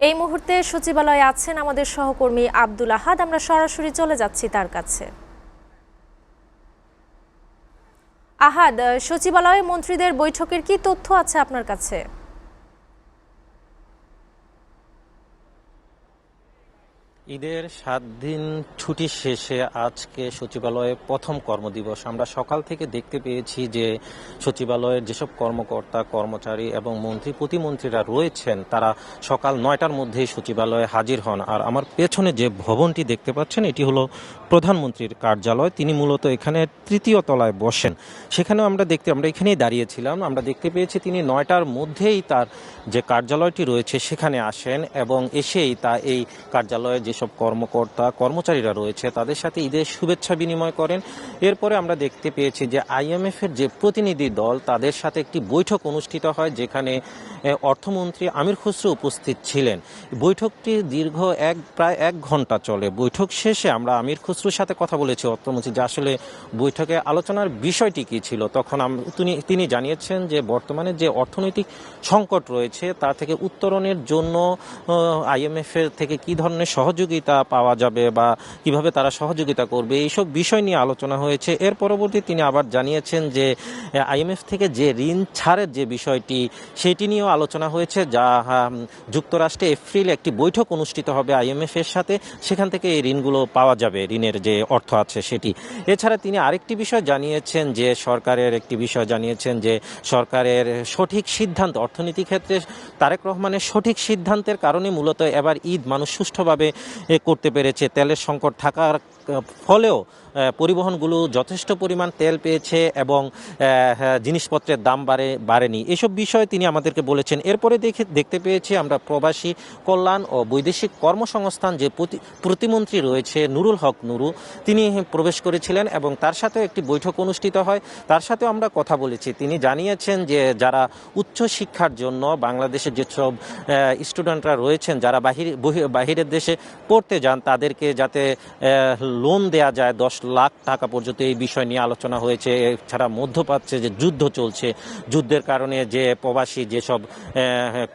এই মুহূর্তে সচিবালয়ে আছেন আমাদের সহকর্মী আব্দুল আহাদ। আমরা সরাসরি চলে যাচ্ছি তার কাছে। আহাদ, সচিবালয়ে মন্ত্রীদের বৈঠকের কি তথ্য আছে আপনার কাছে? ঈদের 7 দিন ছুটি শেষে আজকে সচিবালয়ে প্রথম কর্মদিবস। আমরা সকাল থেকে দেখতে পেয়েছি যে সচিবালয়ের যেসব কর্মকর্তা কর্মচারী এবং মন্ত্রী প্রতিমন্ত্রীরা রয়েছেন তারা সকাল 9টার মধ্যেই সচিবালয়ে হাজির হন। আর আমার পেছনে যে ভবনটি দেখতে পাচ্ছেন এটি হলো প্রধানমন্ত্রীর কার্যালয়। তিনি মূলত এখানে তৃতীয় তলায় বসেন। সেখানেও আমরা এখানেই দাঁড়িয়েছিলাম। আমরা দেখতে পেয়েছি তিনি 9টার মধ্যেই তার যে কার্যালয়টি রয়েছে সেখানে আসেন এবং এসেই এই কার্যালয়ে যেসব কর্মকর্তা কর্মচারীরা রয়েছে তাদের সাথে ঈদের শুভেচ্ছা বিনিময় করেন। এরপরে আমরা দেখতে পেয়েছি যে IMF এর যে প্রতিনিধি দল তাদের সাথে একটি বৈঠক অনুষ্ঠিত হয়, যেখানে অর্থমন্ত্রী আমির খুসরো উপস্থিত ছিলেন। বৈঠকটি দীর্ঘ প্রায় 1 ঘন্টা চলে। বৈঠক শেষে আমরা আমির খুসরোর সাথে কথা বলেছি অর্থমন্ত্রী যে আসলে বৈঠকে আলোচনার বিষয়টি কি ছিল। তখন তিনি জানিয়েছেন যে বর্তমানে যে অর্থনৈতিক সংকট রয়েছে তা থেকে উত্তরণের জন্য IMF এর থেকে কি ধরনের সহযোগিতা পাওয়া যাবে বা কিভাবে তারা সহযোগিতা করবে এইসব বিষয় নিয়ে আলোচনা হয়েছে। এর পরবর্তী তিনি আবার জানিয়েছেন যে IMF থেকে যে ঋণ ছাড়ের যে বিষয়টি সেটি নিয়েও আলোচনা হয়েছে, যা যুক্তরাষ্ট্রে এপ্রিলে একটি বৈঠক অনুষ্ঠিত হবে IMF এর সাথে, সেখান থেকে এই ঋণগুলো পাওয়া যাবে, ঋণের যে অর্থ আছে সেটি। এছাড়া তিনি আরেকটি বিষয় জানিয়েছেন যে সরকারের সঠিক সিদ্ধান্ত অর্থনীতি ক্ষেত্রে তারেক রহমানের সঠিক সিদ্ধান্তের কারণে মূলত এবার ঈদ মানুষ সুষ্ঠুভাবে করতে পেরেছে। তেলের সংকট থাকার ফলেও পরিবহনগুলো যথেষ্ট পরিমাণ তেল পেয়েছে এবং জিনিসপত্রের দাম বাড়েনি। এসব বিষয়ে তিনি আমাদেরকে বলেছেন। এরপরে দেখতে পেয়েছি আমরা প্রবাসী কল্যাণ ও বৈদেশিক কর্মসংস্থান যে প্রতিমন্ত্রী রয়েছে নুরুল হক নুরু, তিনি প্রবেশ করেছিলেন এবং তার সাথেও একটি বৈঠক অনুষ্ঠিত হয়। তার সাথেও আমরা কথা বলেছি। তিনি জানিয়েছেন যে যারা উচ্চ শিক্ষার জন্য বাংলাদেশের যেসব স্টুডেন্টরা রয়েছেন যারা বাহিরের দেশে পড়তে যান তাদেরকে যাতে লোন দেয়া যায় 10 লাখ টাকা পর্যন্ত, এই বিষয় নিয়ে আলোচনা হয়েছে। এছাড়া মধ্যপ্রাচ্যে যে যুদ্ধ চলছে, যুদ্ধের কারণে যে প্রবাসী যেসব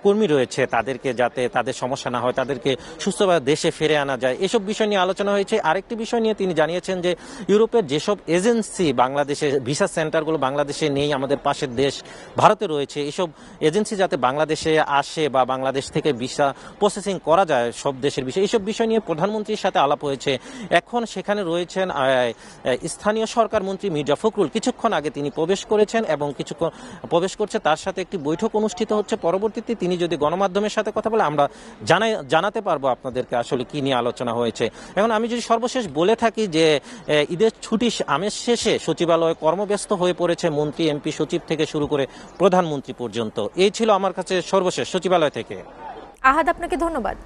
কর্মী রয়েছে তাদেরকে যাতে তাদের সমস্যা না হয়, তাদেরকে সুস্থভাবে দেশে ফিরে আনা যায়, এসব বিষয় নিয়ে আলোচনা হয়েছে। আরেকটি বিষয় নিয়ে তিনি জানিয়েছেন যে ইউরোপের যেসব এজেন্সি বাংলাদেশে ভিসা সেন্টারগুলো বাংলাদেশে নেই, আমাদের পাশের দেশ ভারতে রয়েছে, এসব এজেন্সি যাতে বাংলাদেশে আসে বা বাংলাদেশ থেকে ভিসা প্রসেসিং করা যায় সব দেশের বিষয়, এইসব বিষয় নিয়ে প্রধানমন্ত্রীর সাথে আলাপ হয়েছে। এখন সেখানে রয়েছেন স্থানীয় সরকার মন্ত্রী মির্জা ফখরুল। কিছুক্ষণ আগে তিনি প্রবেশ করেছেন এবং কিছুক্ষণ প্রবেশ করছে, তার সাথে একটি বৈঠক অনুষ্ঠিত হচ্ছে। পরবর্তীতে তিনি যদি গণমাধ্যমের সাথে কথা বলে আমরা জানাতে পারবো আপনাদেরকে আসলে কি নিয়ে আলোচনা হয়েছে। এখন আমি যদি সর্বশেষ বলে থাকি যে ঈদের ছুটি আমেজ শেষে সচিবালয় কর্মব্যস্ত হয়ে পড়েছে, মন্ত্রী MP সচিব থেকে শুরু করে প্রধানমন্ত্রী পর্যন্ত। এই ছিল আমার কাছে সর্বশেষ সচিবালয় থেকে। আহাদ, আপনাকে ধন্যবাদ।